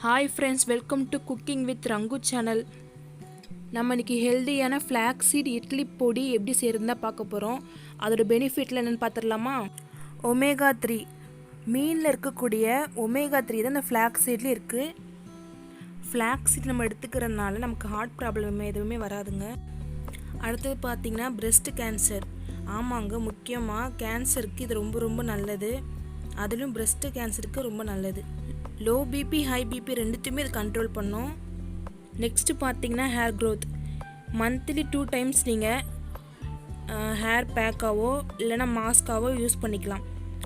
Hi friends, welcome to cooking with Rangu channel. நம்ம இன்றைக்கி ஹெல்தியான ஃப்ளாக்ஸீட் இட்லி பொடி எப்படி செய்கிறதுன்னு பார்க்க போகிறோம். அதோட பெனிஃபிட்டில் என்னென்னு பார்த்துடலாமா? ஒமேகா 3 மீனில் இருக்கக்கூடிய ஒமேகா 3 தான் இந்த ஃப்ளாக்ஸீட்லேயும் இருக்குது. ஃப்ளாக்ஸீட் நம்ம எடுத்துக்கிறதுனால நமக்கு ஹார்ட் ப்ராப்ளம் எதுவுமே வராதுங்க. அடுத்தது பார்த்திங்கன்னா பிரெஸ்ட் கேன்சர். ஆமாங்க, முக்கியமாக கேன்சருக்கு இது ரொம்ப ரொம்ப நல்லது. அதுலேயும் பிரெஸ்ட் கேன்சருக்கு ரொம்ப நல்லது. லோ பிபி ஹை பிபி ரெண்டுத்தையுமே இது கண்ட்ரோல் பண்ணும். நெக்ஸ்ட்டு பார்த்தீங்கன்னா ஹேர் க்ரோத். மந்த்லி 2 times நீங்கள் ஹேர் பேக்காவோ இல்லைனா மாஸ்காவோ யூஸ் பண்ணிக்கலாம்.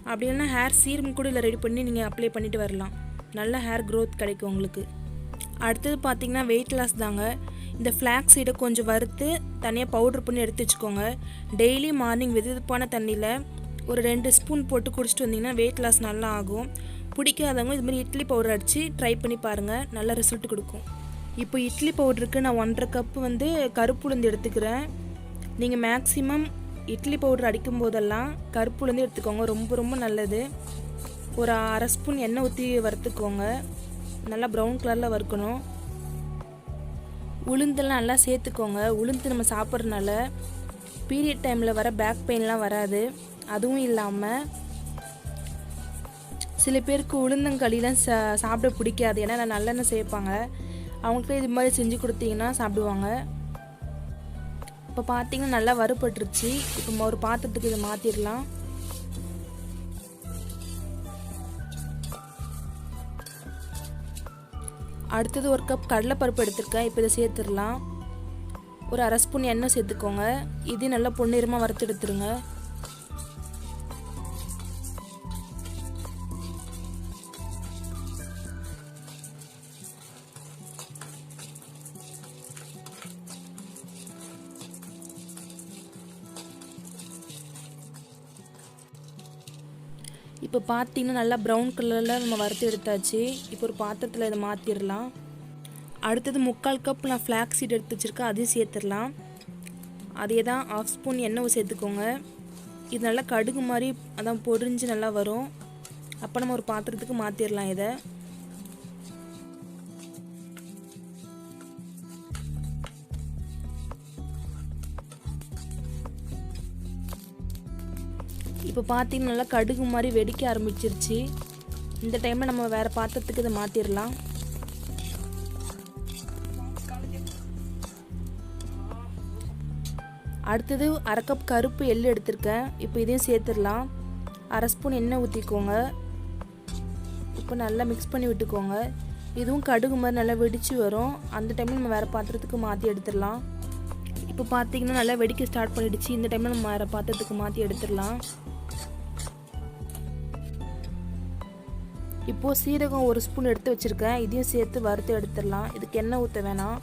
அப்படி இல்லைனா ஹேர் சீரம் கூட இல்லை ரெடி பண்ணி நீங்கள் அப்ளை பண்ணிவிட்டு வரலாம். நல்ல ஹேர் க்ரோத் கிடைக்கும் உங்களுக்கு. அடுத்தது பார்த்திங்கன்னா வெயிட் லாஸ் தாங்க. இந்த ஃப்ளாக்ஸ் சீடை கொஞ்சம் வறுத்து தனியாக பவுட்ரு பண்ணி எடுத்து வச்சுக்கோங்க. டெய்லி மார்னிங் வெதுப்பான தண்ணியில் ஒரு 2 ஸ்பூன் போட்டு குடிச்சிட்டு வந்தீங்கன்னா வெயிட் லாஸ் நல்லா ஆகும். பிடிக்காதவங்க இது மாதிரி இட்லி பவுடர் அடித்து ட்ரை பண்ணி பாருங்கள், நல்ல ரிசல்ட் கொடுக்கும். இப்போ இட்லி பவுடருக்கு நான் 1.5 கப்பு கருப்பு உளுந்து எடுத்துக்கிறேன். நீங்கள் மேக்ஸிமம் இட்லி பவுடர் அடிக்கும் போதெல்லாம் கருப்பு உளுந்து எடுத்துக்கோங்க, ரொம்ப ரொம்ப நல்லது. ஒரு 1/2 ஸ்பூன் எண்ணெய் ஊற்றி வறுத்துக்கோங்க. நல்லா ப்ரௌன் கலரில் வறுக்கணும். உளுந்தெல்லாம் நல்லா சேர்த்துக்கோங்க. உளுந்து நம்ம சாப்பிட்றதுனால பீரியட் டைமில் வர பேக் பெயின்லாம் வராது. அதுவும் இல்லாமல் சில பேருக்கு உளுந்தங்களிலாம் சாப்பிட பிடிக்காது, ஏன்னா நல்லெண்ணெய் சேர்ப்பாங்க. அவங்களுக்கு இது மாதிரி செஞ்சு கொடுத்தீங்கன்னா சாப்பிடுவாங்க. இப்போ பார்த்தீங்கன்னா நல்லா வறுபட்டுருச்சு. இப்போ ஒரு பாத்திரத்துக்கு இதை மாற்றிடலாம். அடுத்தது 1 கப் கடலைப்பருப்பு எடுத்துருக்கேன். இப்போ இதை சேர்த்துடலாம். ஒரு 1/2 ஸ்பூன் எண்ணெய் சேர்த்துக்கோங்க. இது நல்லா பொன்னிறமாக வறுத்து எடுத்துருங்க. இப்போ பார்த்தீங்கன்னா நல்லா ப்ரௌன் கலரில் நம்ம வறுத்து எடுத்தாச்சு. இப்போ ஒரு பாத்திரத்தில் இதை மாற்றிடலாம். அடுத்தது 3/4 கப் நான் ஃப்ளாக்ஸ் சீட் எடுத்து வச்சுருக்கேன், அதையும் சேர்த்துடலாம். அதே தான் 1/2 ஸ்பூன் எண்ணெய் சேர்த்துக்கோங்க. இது நல்லா கடுகு மாதிரி அதான் பொரிஞ்சு நல்லா வரும். அப்போ நம்ம ஒரு பாத்திரத்துக்கு மாற்றிடலாம் இதை. இப்போ பார்த்தீங்கன்னா நல்லா கடுகு மாதிரி வெடிக்க ஆரம்பிச்சிருச்சு. இந்த டைமில் நம்ம வேறு பாத்திரத்துக்கு இதை மாற்றிடலாம். அடுத்தது 1/2 கப் கருப்பு எள்ளு எடுத்திருக்கேன். இப்போ இதையும் சேர்த்துடலாம். 1/2 ஸ்பூன் எண்ணெய் ஊற்றிக்கோங்க. இப்போ நல்லா மிக்ஸ் பண்ணி விட்டுக்கோங்க. இதுவும் கடுகு மாதிரி நல்லா வெடித்து வரும். அந்த டைமில் நம்ம வேறு பாத்திரத்துக்கு மாற்றி எடுத்துடலாம். இப்போ பார்த்தீங்கன்னா நல்லா வெடிக்க ஸ்டார்ட் பண்ணிடுச்சு. இந்த டைமில் நம்ம வேறு பாத்திரத்துக்கு மாற்றி எடுத்துடலாம். இப்போது சீரகம் 1 ஸ்பூன் எடுத்து வச்சுருக்கேன். இதையும் சேர்த்து வறுத்து எடுத்துடலாம். இதுக்கு எண்ணெய் ஊற்ற வேணாம்.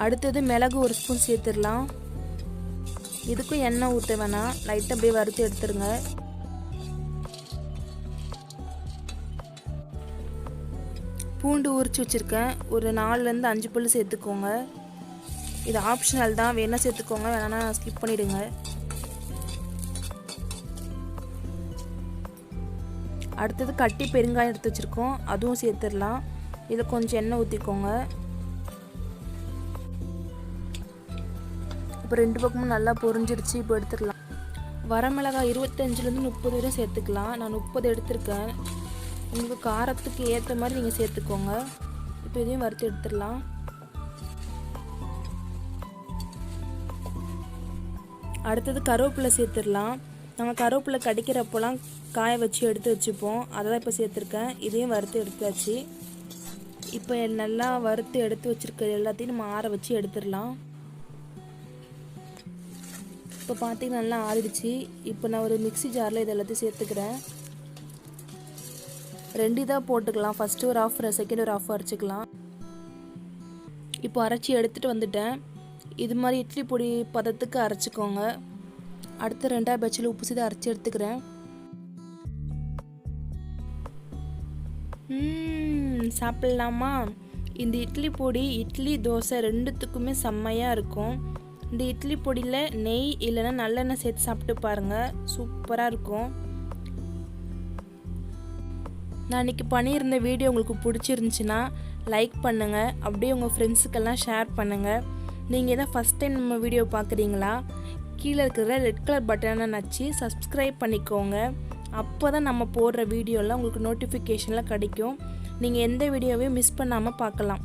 அடுத்தது மிளகு 1 ஸ்பூன் சேர்த்துடலாம். இதுக்கும் எண்ணெய் ஊற்ற வேணாம், லைட்டாக அப்படியே வறுத்து எடுத்துருங்க. பூண்டு உரிச்சு வச்சுருக்கேன். ஒரு 4லேருந்து 5 பல் சேர்த்துக்கோங்க. இது ஆப்ஷனல் தான், வேணா சேர்த்துக்கோங்க, வேணா ஸ்கிப் பண்ணிவிடுங்க. அடுத்தது கட்டி பெருங்காயம் எடுத்து வச்சுருக்கோம், அதுவும் சேர்த்துடலாம். இதில் கொஞ்சம் எண்ணெய் ஊற்றிக்கோங்க. இப்போ 2 பக்கமும் நல்லா பொரிஞ்சிருச்சு. இப்போ எடுத்துடலாம். வரமிளகாய் 25லேருந்து 30 வரையும் சேர்த்துக்கலாம். நான் 30 எடுத்திருக்கேன். உங்களுக்கு காரத்துக்கு ஏற்ற மாதிரி நீங்கள் சேர்த்துக்கோங்க. இப்போ இதையும் வறுத்து எடுத்துடலாம். அடுத்தது கருவேப்பிலை சேர்த்துடலாம். நாங்கள் கருவேப்பிலை கடிக்கிறப்போலாம் காய வச்சு எடுத்து வச்சுப்போம், அதை தான் இப்போ சேர்த்துருக்கேன். இதையும் வறுத்து எடுத்தாச்சு. இப்போ நல்லா வறுத்து எடுத்து வச்சுருக்க எல்லாத்தையும் நம்ம ஆற வச்சு எடுத்துடலாம். இப்போ பார்த்தீங்கன்னா நல்லா ஆறிடுச்சு. இப்போ நான் ஒரு மிக்ஸி ஜாரில் இது எல்லாத்தையும் சேர்த்துக்கிறேன். 2 இதாக போட்டுக்கலாம். ஃபஸ்ட்டு ஒரு ஆஃப், செகண்ட் ஒரு ஆஃப் அரைச்சிக்கலாம். இப்போ அரைச்சி எடுத்துகிட்டு வந்துட்டேன். இது மாதிரி இட்லி பொடி பதத்துக்கு அரைச்சிக்கோங்க. அடுத்து 2ஆவது பேட்சில் உப்பு சேர்த்து அரைச்சி எடுத்துக்கிறேன். சாப்பிட்லாமா? இந்த இட்லி பொடி இட்லி தோசை ரெண்டுத்துக்குமே செம்மையாக இருக்கும். இந்த இட்லி பொடியில் நெய் இல்லைன்னா நல்லெண்ணெய் சேர்த்து சாப்பிட்டு பாருங்கள், சூப்பராக இருக்கும். நான் இன்றைக்கி பண்ணியிருந்த வீடியோ உங்களுக்கு பிடிச்சிருந்துச்சின்னா லைக் பண்ணுங்கள், அப்படியே உங்கள் ஃப்ரெண்ட்ஸுக்கெல்லாம் ஷேர் பண்ணுங்கள். நீங்கள் எதாவது ஃபஸ்ட் டைம் நம்ம வீடியோ பார்க்குறீங்களா, கீழே இருக்கிற ரெட் கலர் பட்டனை நச்சு சப்ஸ்கிரைப் பண்ணிக்கோங்க. அப்போ தான் நம்ம போடுற வீடியோலாம் உங்களுக்கு நோட்டிஃபிகேஷனில் கிடைக்கும். நீங்கள் எந்த வீடியோவையும் மிஸ் பண்ணாமல் பார்க்கலாம்.